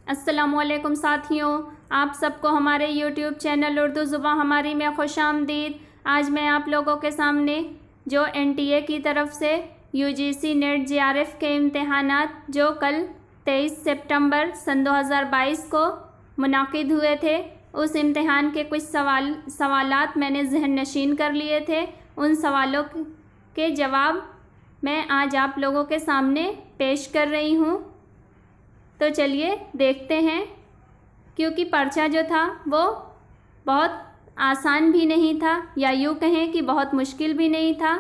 अस्सलामुअलैकुम साथियों, आप सबको हमारे YouTube चैनल उर्दू ज़ुबान हमारी में खुशामदीद। आज मैं आप लोगों के सामने जो NTA की तरफ से UGC नेट JRF के इम्तहानात जो कल 23 सितंबर सन 2022 को मुनाकिद हुए थे, उस इम्तहान के कुछ सवालात मैंने ज़हन नशीन कर लिए थे। उन सवालों के जवाब मैं आज आप लोगों के सामने पेश कर रही हूँ। तो चलिए देखते हैं। क्योंकि पर्चा जो था वो बहुत आसान भी नहीं था, या यूँ कहें कि बहुत मुश्किल भी नहीं था।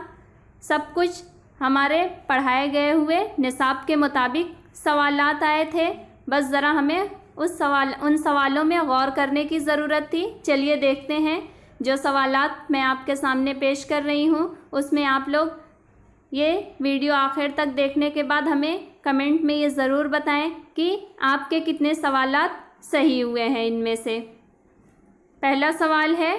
सब कुछ हमारे पढ़ाए गए हुए निसाब के मुताबिक सवालात आए थे। बस ज़रा हमें उन सवालों में गौर करने की ज़रूरत थी। चलिए देखते हैं। जो सवालात मैं आपके सामने पेश कर रही हूँ, उसमें आप लोग ये वीडियो आखिर तक देखने के बाद हमें कमेंट में ये ज़रूर बताएं कि आपके कितने सवालात सही हुए हैं इनमें से। पहला सवाल है,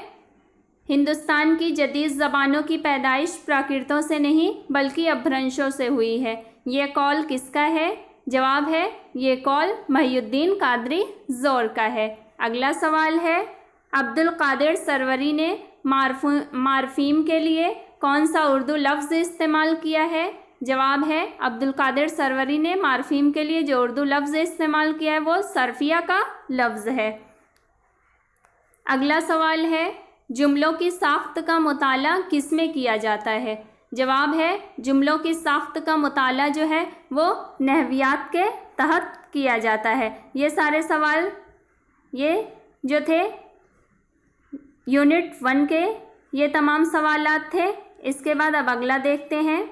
हिंदुस्तान की जदीद ज़बानों की पैदाइश प्राकृतों से नहीं बल्कि अपभ्रंशों से हुई है। ये कौल किसका है? जवाब है, ये कौल महिउद्दीन कादरी ज़ोर का है। अगला सवाल है, अब्दुल कादिर सरवरी ने मारफीम के लिए कौन सा उर्दू लफ्ज़ इस्तेमाल किया है? जवाब है, अब्दुल कादिर सरवरी ने मारफीम के लिए जो उर्दू लफ्ज़ इस्तेमाल किया है वो सरफिया का लफ्ज़ है। अगला सवाल है, जुमलों की साख्त का मुताला किस में किया जाता है? जवाब है, जुमलों की साख्त का मुताला जो है वो नहवियात के तहत किया जाता है। ये सारे सवाल ये जो थे यूनिट 1 के ये तमाम सवालात थे। इसके बाद अब अगला देखते हैं।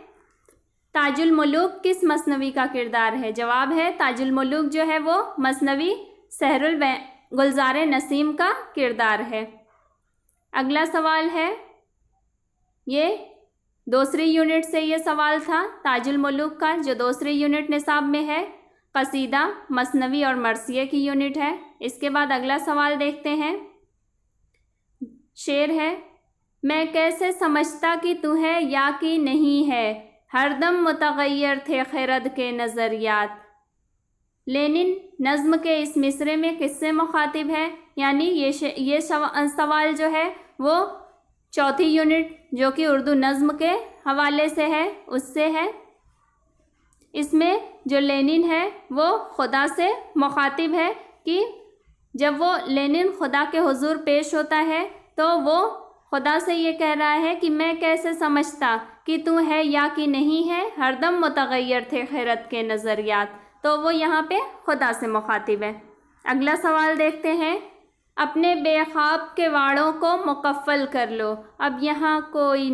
ताजुल मुलूक किस मसनवी का किरदार है? जवाब है, ताजुल मुलूक जो है वो मसनवी सहरुल गुलजार नसीम का किरदार है। अगला सवाल है, ये दूसरी यूनिट से ये सवाल था ताजुल मुलूक का, जो दूसरी यूनिट निसाब में है। कसीदा, मसनवी और मरसिये की यूनिट है। इसके बाद अगला सवाल देखते हैं। शेर है, मैं कैसे समझता कि तू है या कि नहीं है, हरदम मुतगय्यर थे खिरद के नज़रियात। लेनिन नज़्म के इस मिसरे में किससे मुखातिब है? यानी ये सवाल जो है वो चौथी यूनिट जो कि उर्दू नज़्म के हवाले से है उससे है। इसमें जो लेनिन है वो खुदा से मुखातिब है कि जब वो लेनिन खुदा के हुजूर पेश होता है तो वो खुदा से ये कह रहा है कि मैं कैसे समझता कि तू है या कि नहीं है, हरदम मुतगय्यर थे खैरत के नज़रियात। तो वो यहाँ पे खुदा से मुखातिब है। अगला सवाल देखते हैं। अपने बेख्वाब के वाड़ों को मुकफ़्फ़ल कर लो, अब यहाँ कोई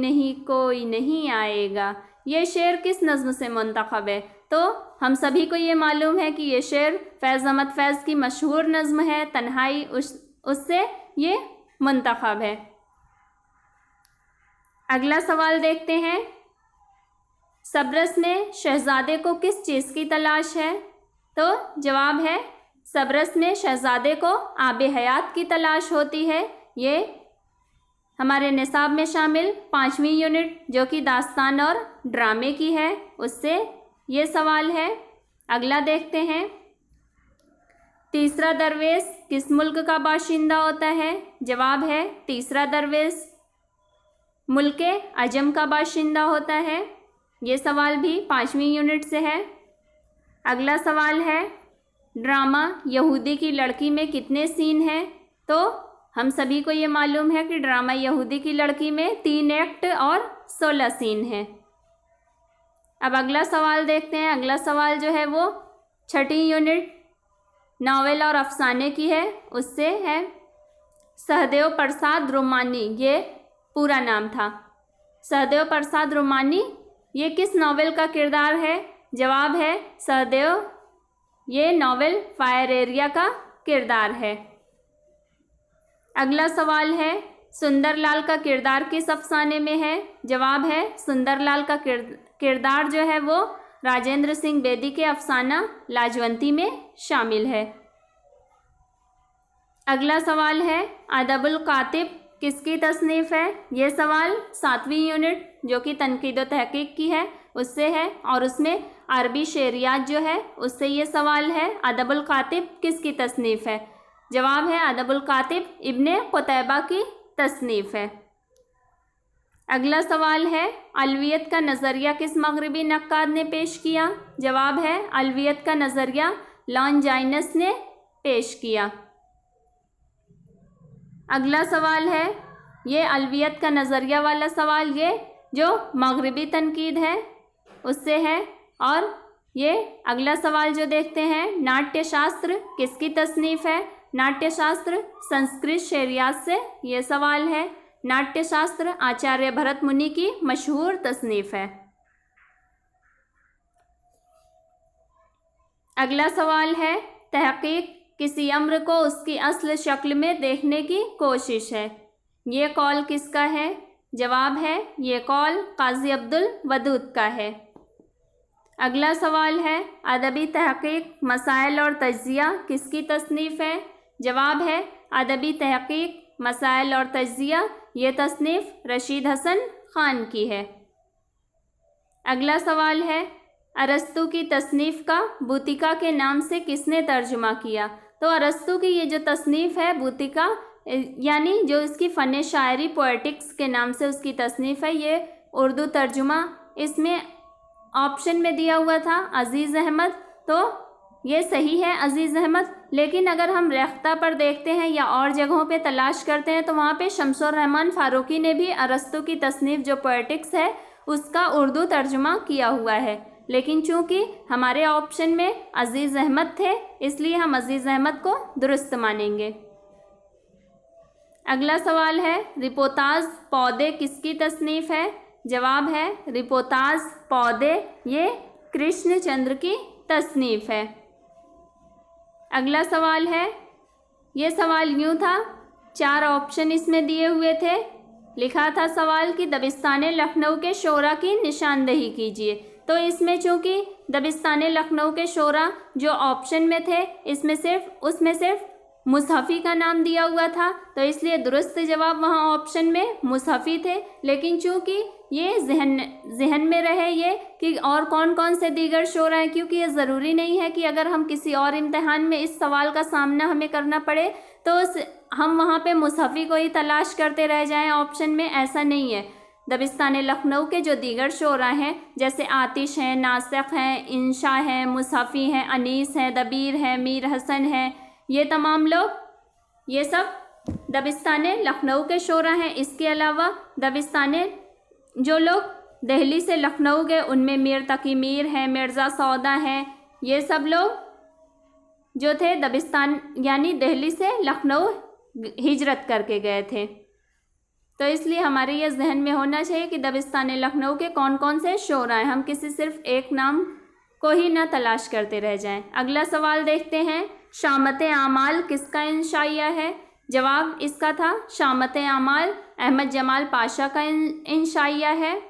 नहीं आएगा। ये शेर किस नज़्म से मुंतखब है? तो हम सभी को ये मालूम है कि ये शेर फैज़ अहमद फैज़ की मशहूर नज़्म है तन्हाई, उससे ये मुंतखब है। अगला सवाल देखते हैं। सब्रस में शहज़ादे को किस चीज़ की तलाश है? तो जवाब है, सब्रस में शहज़ादे को आब हयात की तलाश होती है। ये हमारे निसाब में शामिल 5वीं यूनिट जो कि दास्तान और ड्रामे की है, उससे ये सवाल है। अगला देखते हैं। तीसरा दरवेश किस मुल्क का बाशिंदा होता है? जवाब है, तीसरा दरवेश मुल्क अजम का बाशिंदा होता है। ये सवाल भी 5वीं यूनिट से है। अगला सवाल है, ड्रामा यहूदी की लड़की में कितने सीन हैं? तो हम सभी को ये मालूम है कि ड्रामा यहूदी की लड़की में 3 एक्ट और 16 सीन हैं। अब अगला सवाल देखते हैं। अगला सवाल जो है वो 6ठी यूनिट नावल और अफसाने की है, उससे है। सहदेव प्रसाद रोमानी ये पूरा नाम था। सहदेव प्रसाद रोमानी ये किस नावल का किरदार है? जवाब है, सहदेव ये नावल फायर एरिया का किरदार है। अगला सवाल है, सुंदरलाल का किरदार किस अफसाने में है? जवाब है, सुंदरलाल का किरदार जो है वो राजेंद्र सिंह बेदी के अफसाना लाजवंती में शामिल है। अगला सवाल है, अदबुल कातिब किसकी तसनीफ़ है? ये सवाल 7वीं यूनिट जो कि तनकीद व तहकीक की है उससे है, और उसमें अरबी शेरियात जो है उससे ये सवाल है। अदबुल कातिब किसकी तसनीफ़ है? जवाब है अदबुल कातिब इब्ने कुतैबा की तसनीफ़ है। अगला सवाल है अलवियत का नज़रिया किस मगरबी नक्काद ने पेश किया? जवाब है अलवियत का नज़रिया लॉन्जाइनस ने पेश किया। अगला सवाल है ये अलवियत का नज़रिया वाला सवाल ये जो मगरबी तनकीद है उससे है। और ये अगला सवाल जो देखते हैं नाट्यशास्त्र किसकी तसनीफ़ है? नाट्यशास्त्र संस्कृत शेरियात से ये सवाल है। नाट्यशास्त्र आचार्य भरत मुनि की मशहूर तसनीफ़ है। अगला सवाल है तहक़ीक़ किसी अम्र को उसकी असल शक्ल में देखने की कोशिश है। ये कौल किसका है? जवाब है ये कौल काज़ी अब्दुल वदूद का है। अगला सवाल है अदबी तहक़ीक़ मसाइल और तज्ज़िया किसकी तसनीफ़ है? जवाब है अदबी तहक़ीक़ मसाइल और तज्ज़िया ये तसनीफ़ रशीद हसन ख़ान की है। अगला सवाल है अरस्तु की तसनीफ़ का बूतिका के नाम से किसने तर्जुमा किया? तो अरस्तु की ये जो तसनीफ़ है बूतिका यानी जो इसकी फ़न शायरी पोएटिक्स के नाम से उसकी तसनीफ़ है, ये उर्दू तर्जुमा इसमें ऑप्शन में दिया हुआ था अज़ीज़ अहमद, तो ये सही है अज़ीज़ अहमद। लेकिन अगर हम रेख्ता पर देखते हैं या और जगहों पे तलाश करते हैं तो वहाँ पे शम्सुर रहमान फ़ारूकी ने भी अरस्तु की तसनीफ़ जो पोएटिक्स है उसका उर्दू तर्जुमा किया हुआ है। लेकिन चूँकि हमारे ऑप्शन में अज़ीज़ अहमद थे इसलिए हम अज़ीज़ अहमद को दुरुस्त मानेंगे। अगला सवाल है रिपोताज पौधे किसकी तसनीफ़ है? जवाब है रिपोताज पौधे ये कृष्णचंद्र की तसनीफ़ है। अगला सवाल है ये सवाल यूँ था, 4 ऑप्शन इसमें दिए हुए थे। लिखा था सवाल कि दबिस्तान लखनऊ के शोरा की निशानदेही कीजिए। तो इसमें चूँकि दबिस्तान लखनऊ के शोरा जो ऑप्शन में थे उसमें सिर्फ मुसहफ़ी का नाम दिया हुआ था, तो इसलिए दुरुस्त जवाब वहाँ ऑप्शन में मुसहफ़ी थे। लेकिन चूँकि ये जहन में रहे ये कि और कौन कौन से दीगर शोरा हैं, क्योंकि ये ज़रूरी नहीं है कि अगर हम किसी और इम्तहान में इस सवाल का सामना हमें करना पड़े तो हम वहाँ पे मुसहफ़ी को ही तलाश करते रह जाएं ऑप्शन में, ऐसा नहीं है। दबिस्तान लखनऊ के जो दीगर शोरा हैं जैसे आतिश हैं, नासिक हैं, इंशा हैं, मुसहफ़ी हैं, अनीस हैं, दबीर हैं, मीर हसन हैं, ये तमाम लोग ये सब दबिस्तान लखनऊ के शोरा हैं। इसके अलावा दबिस्तान जो लोग दिल्ली से लखनऊ गए उनमें मीर तकी मीर हैं, मिर्ज़ा सौदा हैं, ये सब लोग जो थे दबिस्तान यानी दिल्ली से लखनऊ हिजरत करके गए थे। तो इसलिए हमारे ये जहन में होना चाहिए कि दबिस्तान लखनऊ के कौन कौन से शोरा हैं, हम किसी सिर्फ एक नाम को ही ना तलाश करते रह जाएं। अगला सवाल देखते हैं शामत आमाल किसका इंशाइया है? जवाब इसका था शामत आमाल अहमद जमाल पाशा का इंशाइया है।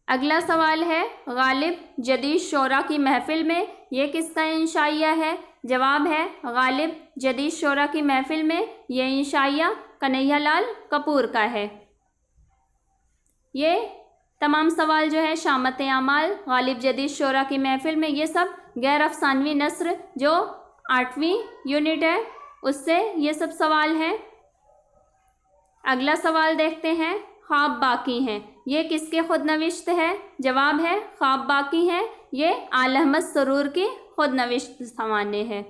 अगला सवाल है गालिब जदीद शोरा की महफिल में ये किसका इंशाइया है? जवाब है गालिब जदीद शोरा की महफिल में ये इंशाइया कन्हैया लाल कपूर का है। ये तमाम सवाल जो है शामत आमाल, गालिब जदीद शोरा की महफिल में, ये सब गैर अफसानवी नस्र जो 8वीं यूनिट है उससे ये सब सवाल हैं। अगला सवाल देखते हैं ख्वाब बाकी हैं ये किसके खुदनविश्त है? जवाब है ख्वाब बाकी हैं ये आल अहमद सरूर की खुदनविश्त सामान्य है।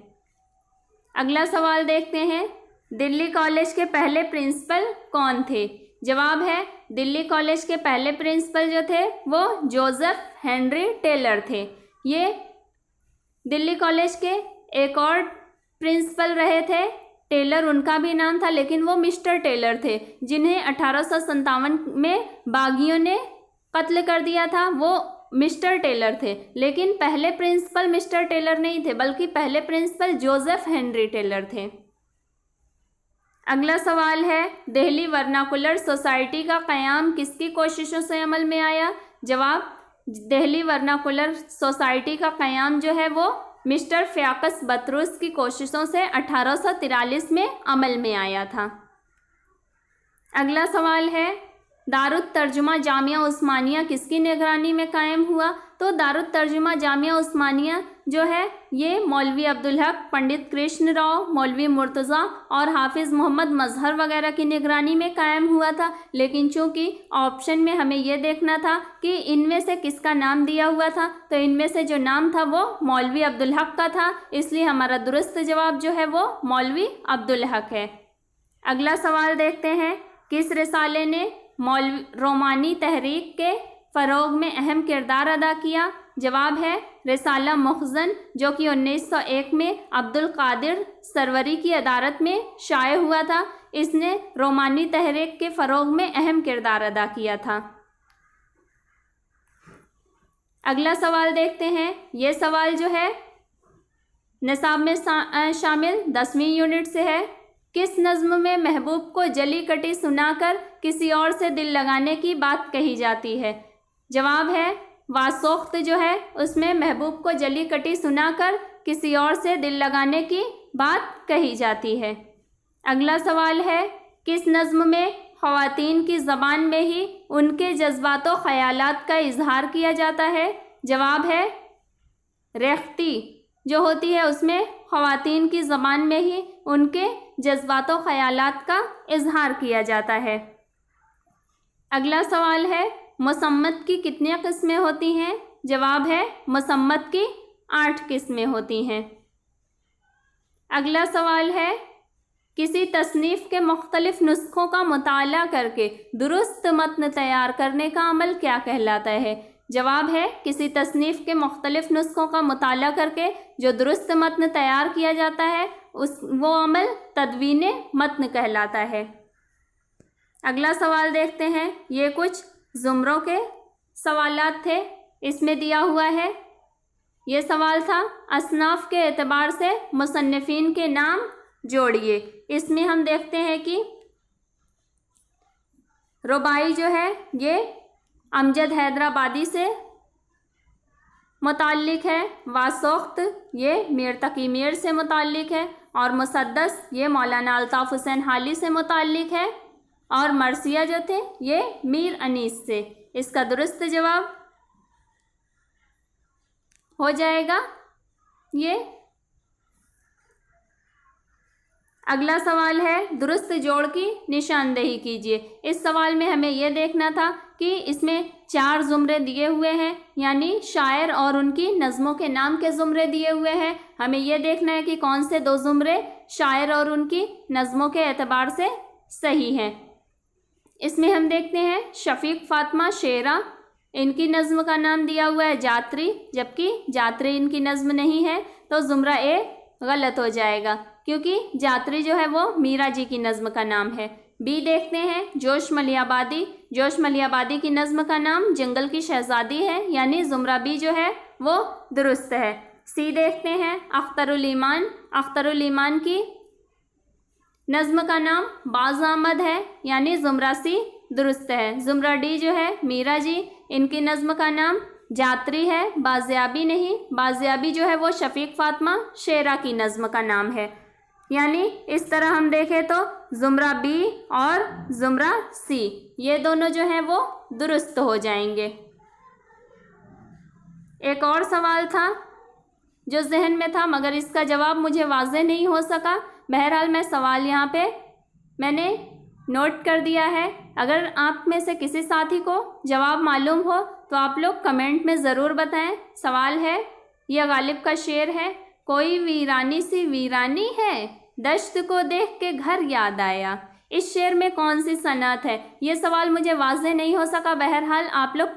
अगला सवाल देखते हैं दिल्ली कॉलेज के पहले प्रिंसिपल कौन थे? जवाब है दिल्ली कॉलेज के पहले प्रिंसिपल जो थे वो जोसेफ हेनरी टेलर थे। ये दिल्ली कॉलेज के एक और प्रिंसिपल रहे थे, टेलर उनका भी नाम था, लेकिन वो मिस्टर टेलर थे जिन्हें 1857 में बागियों ने कत्ल कर दिया था। वो मिस्टर टेलर थे, लेकिन पहले प्रिंसिपल मिस्टर टेलर नहीं थे बल्कि पहले प्रिंसिपल जोसेफ हेनरी टेलर थे। अगला सवाल है दिल्ली वर्नाकुलर सोसाइटी का क़याम किसकी कोशिशों से अमल में आया? जवाब दिल्ली वर्नाकुलर सोसाइटी का क़याम जो है वो मिस्टर फ़याकस बतरूस की कोशिशों से 1843 में अमल में आया था। अगला सवाल है दारुत तर्जुमा जामिया उस्मानिया किसकी निगरानी में कायम हुआ? तो दारुत तर्जुमा जामिया उस्मानिया जो है ये मौलवी अब्दुल हक, पंडित कृष्ण राव, मौलवी मुर्तज़ा और हाफिज़ मोहम्मद मजहर वगैरह की निगरानी में कायम हुआ था। लेकिन चूंकि ऑप्शन में हमें ये देखना था कि इनमें से किसका नाम दिया हुआ था, तो इनमें से जो नाम था वो मौलवी अब्दुल हक का था, इसलिए हमारा दुरुस्त जवाब जो है वो मौलवी अब्दुल हक है। अगला सवाल देखते हैं, किस रिसाले ने रोमानी तहरीक के फ़रोग में अहम किरदार अदा किया? जवाब है रिसाला मुखज़न, जो कि 1901 में अब्दुल कादिर सरवरी की अदालत में शाये हुआ था। इसने रोमानी तहरीक के फ़रोग में अहम किरदार अदा किया था। अगला सवाल देखते हैं, ये सवाल जो है निसाब में शामिल 10वीं यूनिट से है। किस नज़्म में महबूब को जली कटी सुनाकर किसी और से दिल लगाने की बात कही जाती है? जवाब है वासोख्त जो है उसमें महबूब को जली कटी सुनाकर किसी और से दिल लगाने की बात कही जाती है। अगला सवाल है, किस नज़्म में ख़वातीन की ज़बान में ही उनके जज्बात व ख़यालात का इजहार किया जाता है? जवाब है रेख्ती जो होती है उसमें ख़वातीन की ज़बान में ही उनके जज्बात व ख़यालात का इजहार किया जाता है। अगला सवाल है, मुसम्मत की कितनी किस्में होती हैं? जवाब है मुसम्मत की 8 किस्में होती हैं। अगला सवाल है, किसी तसनीफ़ के मुख्तलिफ नुस्खों का मुताला करके दुरुस्त मतन तैयार करने का अमल क्या कहलाता है? जवाब है किसी तसनीफ़ के मुख्तलिफ नुस्खों का मुताला करके जो दुरुस्त मतन तैयार किया जाता है वो अमल तदवीन मतन कहलाता है। अगला सवाल देखते हैं, ये कुछ ज़ुमरों के सवालात थे, इसमें दिया हुआ है। ये सवाल था, असनाफ के एतबार से मुसन्निफ़ीन के नाम जोड़िए। इसमें हम देखते हैं कि रुबाई जो है ये अमजद हैदराबादी से मुताल्लिक है, वासोख्त ये मीर तकी मीर से मुताल्लिक है, और मुसद्दस ये मौलाना अल्ताफ़ हुसैन हाली से मुताल्लिक है, और मरसिया जो थे ये मीर अनीस से। इसका दुरुस्त जवाब हो जाएगा ये। अगला सवाल है, दुरुस्त जोड़ की निशानदेही कीजिए। इस सवाल में हमें यह देखना था कि इसमें 4 ज़ुमरे दिए हुए हैं, यानी शायर और उनकी नज़मों के नाम के ज़ुमरे दिए हुए हैं। हमें यह देखना है कि कौन से 2 ज़ुमरे शायर और उनकी नज़मों के एतबार से सही हैं। इसमें हम देखते हैं, शफ़ीक फ़ातिमा शेरा, इनकी नज़्म का नाम दिया हुआ है जात्री, जबकि जात्री इनकी नज़्म नहीं है, तो ज़ुमरा ए गलत हो जाएगा, क्योंकि जात्री जो है वो मीरा जी की नज़्म का नाम है। बी देखते हैं, जोश मलियाबादी, जोश मलियाबादी की नज़्म का नाम जंगल की शहज़ादी है, यानी ज़ुमरा बी जो है वो दुरुस्त है। सी देखते हैं, अख्तरुल ईमान, अख्तरुल ईमान की नज़्म का नाम बाज़ अहमद है, यानी ज़ुमरा सी दुरुस्त है। ज़ुमरा डी जो है मीरा जी, इनकी नज़्म का नाम जात्री है, बाज़याबी नहीं। बाज़याबी जो है वो शफ़ीक फ़ातिमा शेरा की नज़्म का नाम है। यानी इस तरह हम देखें तो ज़ुमरा बी और ज़ुमरा सी ये दोनों जो हैं वो दुरुस्त हो जाएंगे। एक और सवाल था जो जहन में था, मगर इसका जवाब मुझे वाज़ेह नहीं हो सका। बहरहाल मैं सवाल यहाँ पे मैंने नोट कर दिया है। अगर आप में से किसी साथी को जवाब मालूम हो तो आप लोग कमेंट में ज़रूर बताएं। सवाल है, यह गालिब का शेर है, कोई वीरानी सी वीरानी है, दश्त को देख के घर याद आया। इस शेर में कौन सी सनअत है? ये सवाल मुझे वाज़ेह नहीं हो सका। बहरहाल आप लोग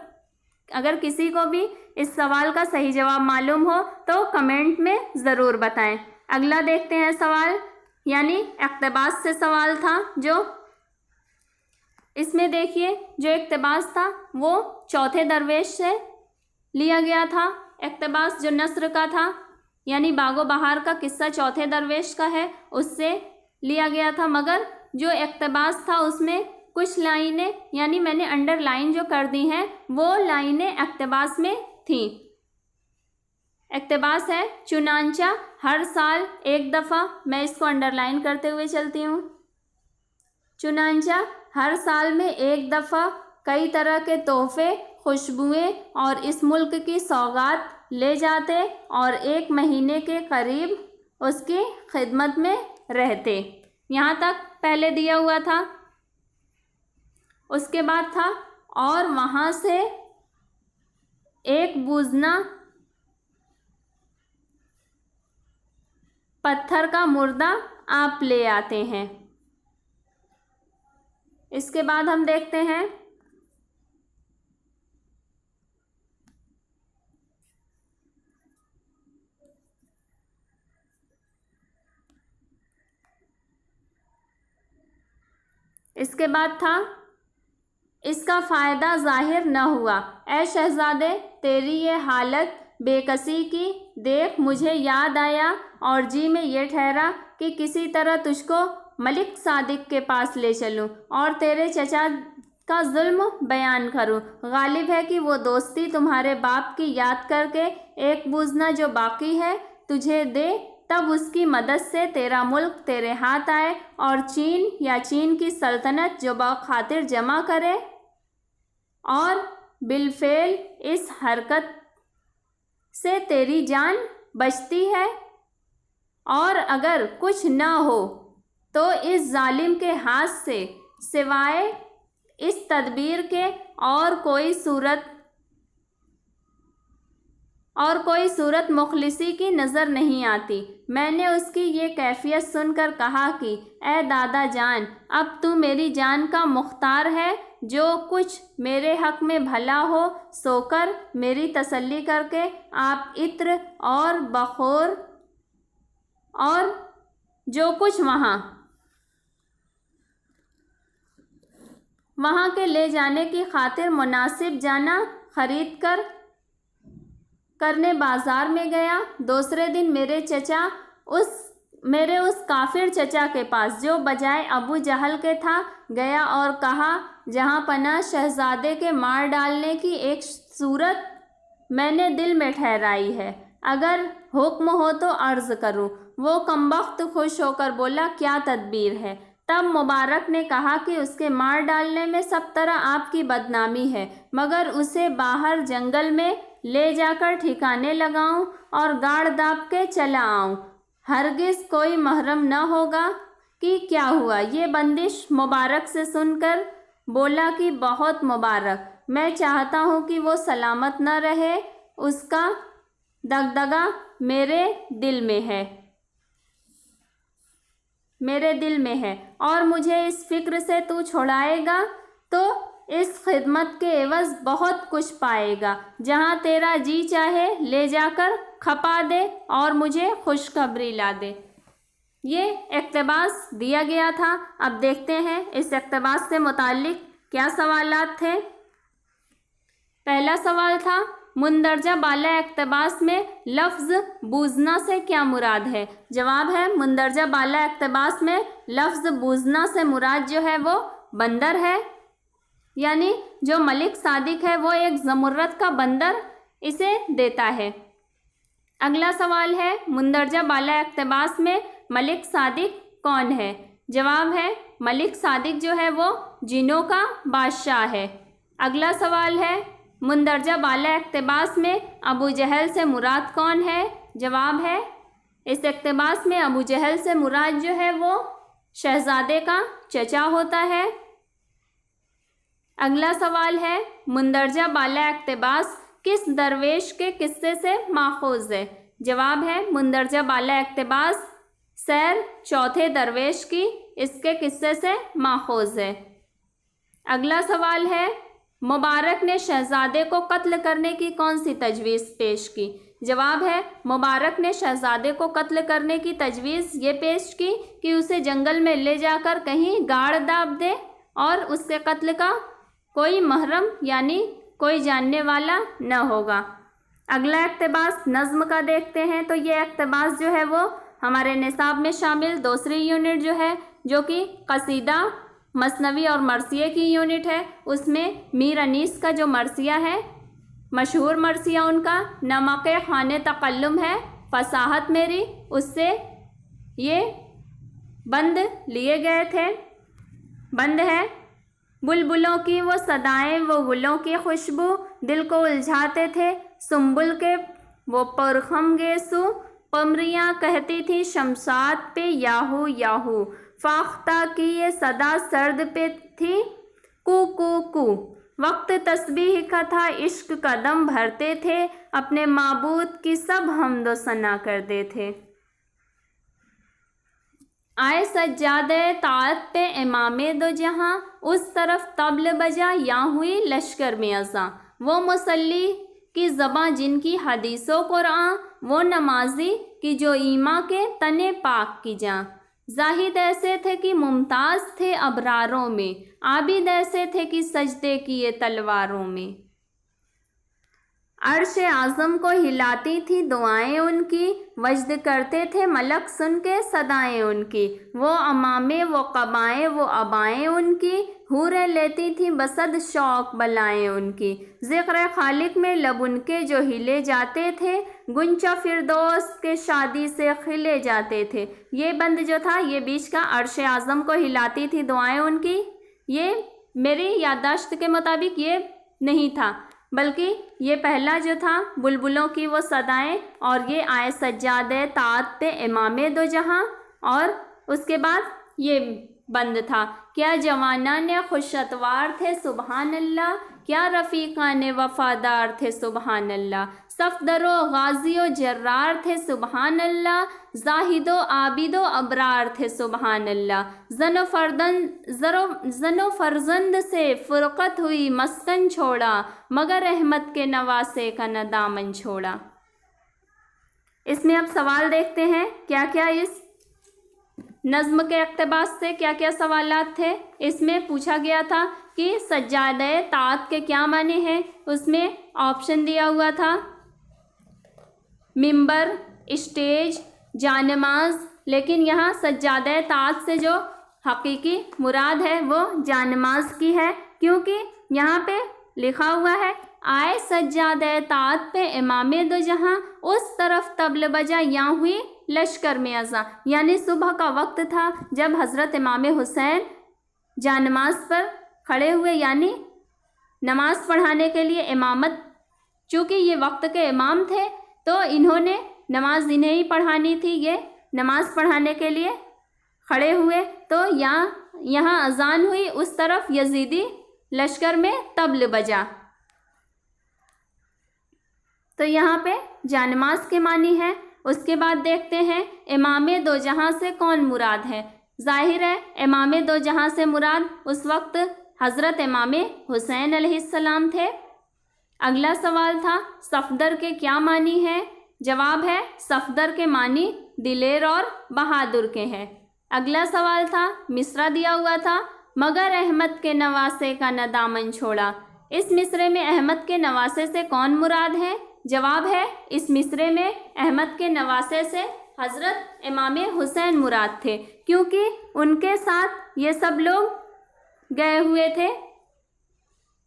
अगर किसी को भी इस सवाल का सही जवाब मालूम हो तो कमेंट में ज़रूर बताएं। अगला देखते हैं सवाल, यानी इक़्तिबास से सवाल था। जो इसमें देखिए, जो इक़्तिबास था वो चौथे दरवेश से लिया गया था। इक़्तिबास जो नस्र का था, यानी बागो बहार का किस्सा चौथे दरवेश का है, उससे लिया गया था। मगर जो इक़्तिबास था उसमें कुछ लाइनें, यानी मैंने अंडरलाइन जो कर दी हैं, वो लाइनें इक़्तिबास में थी। इक़्तिबास है, चुनांचा हर साल एक दफ़ा, मैं इसको अंडरलाइन करते हुए चलती हूँ। चुनांचा हर साल में एक दफ़ा कई तरह के तोहफे खुशबुएं और इस मुल्क की सौगात ले जाते और 1 महीने के करीब उसकी खिदमत में रहते। यहाँ तक पहले दिया हुआ था। उसके बाद था, और वहाँ से एक बूजना पत्थर का मुर्दा आप ले आते हैं। इसके बाद हम देखते हैं, इसके बाद था, इसका फ़ायदा ज़ाहिर न हुआ। ऐ शहज़ादे, तेरी ये हालत बेकसी की देख मुझे याद आया और जी में ये ठहरा कि किसी तरह तुझको मलिक सादिक के पास ले चलूं और तेरे चचा का जुल्म बयान करूं। गालिब है कि वो दोस्ती तुम्हारे बाप की याद करके एक बूझना जो बाकी है तुझे दे, तब उसकी मदद से तेरा मुल्क तेरे हाथ आए और चीन या चीन की सल्तनत जो बखातिर जमा करे। और बिलफेल इस हरकत से तेरी जान बचती है, और अगर कुछ न हो तो इस जालिम के हाथ से सिवाय इस तदबीर के और कोई सूरत मुखलिसी की नज़र नहीं आती। मैंने उसकी ये कैफियत सुनकर कहा कि ए दादा जान, अब तू मेरी जान का मुख्तार है, जो कुछ मेरे हक़ में भला हो सोकर मेरी तसल्ली करके आप इत्र और बखोर और जो कुछ वहाँ के ले जाने की खातिर मुनासिब जाना खरीद कर करने बाज़ार में गया। दूसरे दिन मेरे उस काफिर चचा के पास जो बजाय अबू जहल के था गया और कहा, जहाँ पना शहजादे के मार डालने की एक सूरत मैंने दिल में ठहराई है, अगर हुक्म हो तो अर्ज़ करूं। वो कमबख्त खुश होकर बोला, क्या तदबीर है। तब मुबारक ने कहा कि उसके मार डालने में सब तरह आपकी बदनामी है, मगर उसे बाहर जंगल में ले जाकर ठिकाने लगाऊं और गाड़ दाब के चला आऊं। हरगिज़ कोई महरम न होगा कि क्या हुआ। ये बंदिश मुबारक से सुनकर बोला कि बहुत मुबारक, मैं चाहता हूँ कि वो सलामत न रहे, उसका दगदगा मेरे दिल में है और मुझे इस फिक्र से तू छुड़ाएगा तो इस खिदमत के एवज़ बहुत कुछ पाएगा। जहाँ तेरा जी चाहे ले जाकर खपा दे और मुझे खुशखबरी ला दे। ये इक़्तिबास दिया गया था। अब देखते हैं इस इक़्तिबास से मुताल्लिक़ क्या सवालात थे। पहला सवाल था, मुंदरजा बाला इक़्तिबास में लफ्ज़ बूझना से क्या मुराद है। जवाब है, मुंदरजा बाला इक़्तिबास में लफ्ज़ बूझना से मुराद जो है वो बंदर है, यानी जो मलिक सादिक है वो एक ज़मुर्रत का बंदर इसे देता है। अगला सवाल है, मुंदरजा बाला इक़्तिबास में मलिक सादिक कौन है। जवाब है, मलिक सादिक जो है वो जिनों का बादशाह है। अगला सवाल है, मुंदरजा बाला इक़्तिबास में अबू जहल से मुराद कौन है। जवाब है, इस इक़्तिबास में अबू जहल से मुराद जो है वो शहज़ादे का चचा होता है। अगला सवाल है, मुंदरजा बाला इक़्तिबास किस दरवेश के किस्से से माखूज़ है। जवाब है, मुंदरजा बाला इक़्तिबास सैर चौथे दरवेश की इसके किस्से से माखूज़ है। अगला सवाल है, मुबारक ने शहज़ादे को कत्ल करने की कौन सी तजवीज़ पेश की। जवाब है, मुबारक ने शहज़ादे को कत्ल करने की तजवीज़ ये पेश की कि उसे जंगल में ले जाकर कहीं गाड़ दाब दे और उसके कत्ल का कोई महरम यानी कोई जानने वाला न होगा। अगला इक़्तिबास नज़्म का देखते हैं। तो ये इक़्तिबास जो है वो हमारे निसाब में शामिल दूसरी यूनिट जो है, जो कि कसीदा मसनवी और मरसिया की यूनिट है, उसमें मीर अनीस का जो मरसिया है, मशहूर मरसिया उनका नमक खाने तकल्लुम है फसाहत मेरी, उससे ये बंद लिए गए थे। बंद है, बुलबुलों की वो सदाएं, वो गुलों की खुशबू, दिल को उलझाते थे। सुम्बुल के वो परखम गेसु, कमरियाँ कहती थी शमशाद पे याहू याहू। फाख्ता की ये सदा सर्द पे थी कू कू कू। वक्त तस्बीह का था, इश्क कदम भरते थे, अपने माबूद की सब हमदो सना करते थे। आए सज्जादे ताअत पे इमामे दो जहां, उस तरफ तबल बजा या हुई लश्कर में अज़ां। वो मुसल्ली की ज़बां जिनकी हदीसों कुरान, वो नमाजी की जो ईमा के तने पाक की जां। जाहिद ऐसे थे कि मुमताज़ थे अबरारों में, आबिद ऐसे थे कि सजदे किए तलवारों में। अर्श आज़म को हिलाती थी दुआएं उनकी, वज्द करते थे मलक सुन के सदाएं उनकी। वो अमामे वो कबाएं वो अबाएं उनकी, हूरें लेती थी बसद शौक बलाएं उनकी। ज़िक्र खालिक में लब उनके जो हिले जाते थे, गुंचा फिरदौस के शादी से खिले जाते थे। ये बंद जो था ये बीच का, अर्श आज़म को हिलाती थी दुआएं उनकी, ये मेरी याददाश्त के मुताबिक ये नहीं था, बल्कि ये पहला जो था बुलबुलों की वो सदाएं, और ये आए सज्जादे ताअत पे इमामे दो जहां, और उसके बाद ये बंद था। क्या जवाना ने खुशअतवार थे सुबहान अल्लाह, क्या रफ़ीक़ा ने वफ़ादार थे सुबहान अल्लाह। सफदरो गाज़ियो जर्रार थे सुबहान अल्लाह, जाहिदो आबिदो अबरार थे सुबहान अल्लाह। ज़नो फर्जंद से फ़ुरक़त हुई मस्कन छोड़ा, मगर रहमत के नवासे का न दामन छोड़ा। इसमें अब सवाल देखते हैं क्या क्या इस नज़्म के इक़्तिबास से क्या क्या सवालात थे। इसमें पूछा गया था कि सज्जादे ताअत के क्या माने हैं। उसमें ऑप्शन दिया हुआ था मिंबर, स्टेज, जानमाज, लेकिन यहाँ सज्जादे ताअत से जो हकीकी मुराद है वो जानमाज की है, क्योंकि यहाँ पे लिखा हुआ है आए सज्जादे ताअत पे इमामे दो जहां, उस तरफ तबल बजा या हुई लश्कर में अज़ां। यानी सुबह का वक्त था जब हज़रत इमाम हुसैन जानमाज पर खड़े हुए, यानी नमाज पढ़ाने के लिए इमामत, चूँकि ये वक्त के इमाम थे तो इन्होंने नमाज इन्हें ही पढ़ानी थी, ये नमाज पढ़ाने के लिए खड़े हुए, तो यहाँ अज़ान हुई, उस तरफ यजीदी लश्कर में तबल बजा। तो यहाँ पे जानमाज के मानी है। उसके बाद देखते हैं इमामे दो जहां से कौन मुराद है। जाहिर है इमामे दो जहां से मुराद उस वक्त हज़रत इमामे हुसैन अलैहिस्सलाम थे। अगला सवाल था सफदर के क्या मानी है। जवाब है सफदर के मानी दिलेर और बहादुर के हैं। अगला सवाल था मिसरा दिया हुआ था मगर अहमद के नवासे का न दामन छोड़ा। इस मिसरे में अहमद के नवासे से कौन मुराद है। जवाब है इस मिसरे में अहमद के नवासे से हज़रत इमाम हुसैन मुराद थे, क्योंकि उनके साथ ये सब लोग गए हुए थे,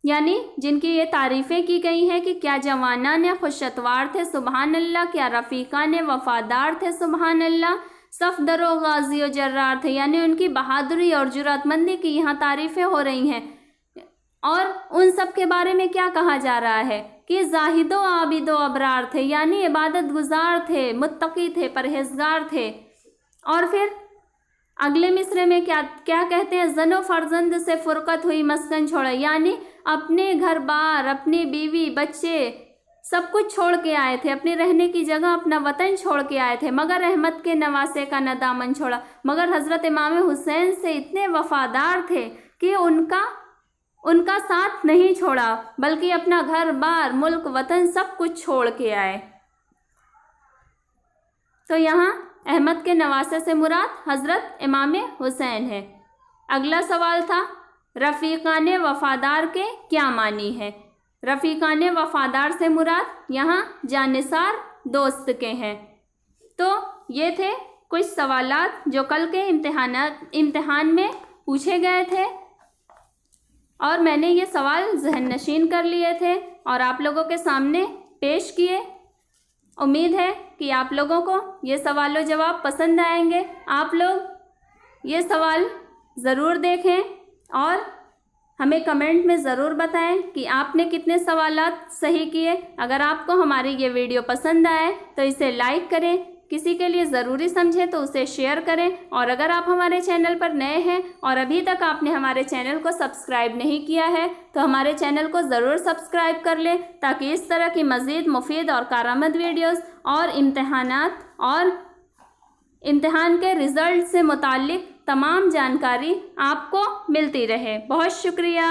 यानी जिनकी ये तारीफ़ें की गई हैं कि क्या जवाना ने खुशअतवार थे सुबहान अल्लाह, क्या रफ़ीक़ा ने वफ़ादार थे सुबहान अल्लाह, सफदर व गाज़ी व जर्रार थे, यानी उनकी बहादुरी और जुर्रतमंदी की यहाँ तारीफ़ें हो रही हैं। और उन सब के बारे में क्या कहा जा रहा है कि जाहिदो आबिदो अबरार थे, यानी इबादत गुजार थे, मुत्तकी थे, परहेजगार थे। और फिर अगले मिसरे में क्या क्या कहते हैं, जनो फर्जंद से फुरकत हुई मस्कन छोड़ा, यानी अपने घर बार, अपनी बीवी बच्चे सब कुछ छोड़ के आए थे, अपने रहने की जगह अपना वतन छोड़ के आए थे, मगर रहमत के नवासे का न दामन छोड़ा। मगर हज़रत इमाम हुसैन से इतने वफ़ादार थे कि उनका साथ नहीं छोड़ा, बल्कि अपना घर बार, मुल्क, वतन सब कुछ छोड़ के आए। तो यहाँ अहमद के नवासे से मुराद हज़रत इमाम हुसैन है। अगला सवाल था रफ़ीक़ान वफ़ादार के क्या मानी है। रफ़ीक़ान वफ़ादार से मुराद यहाँ जानिसार दोस्त के हैं। तो ये थे कुछ सवालात जो कल के इम्तिहान में पूछे गए थे, और मैंने ये सवाल ज़हन नशीन कर लिए थे और आप लोगों के सामने पेश किए। उम्मीद है कि आप लोगों को ये सवाल व जवाब पसंद आएंगे। आप लोग ये सवाल ज़रूर देखें और हमें कमेंट में ज़रूर बताएं कि आपने कितने सवालात सही किए। अगर आपको हमारी ये वीडियो पसंद आए तो इसे लाइक करें, किसी के लिए ज़रूरी समझे तो उसे शेयर करें। और अगर आप हमारे चैनल पर नए हैं और अभी तक आपने हमारे चैनल को सब्सक्राइब नहीं किया है तो हमारे चैनल को ज़रूर सब्सक्राइब कर लें, ताकि इस तरह की मज़ीद मुफीद और कारआमद वीडियोस और इम्तहानात और इम्तिहान के रिज़ल्ट से मुताल्लिक़ तमाम जानकारी आपको मिलती रहे। बहुत शुक्रिया।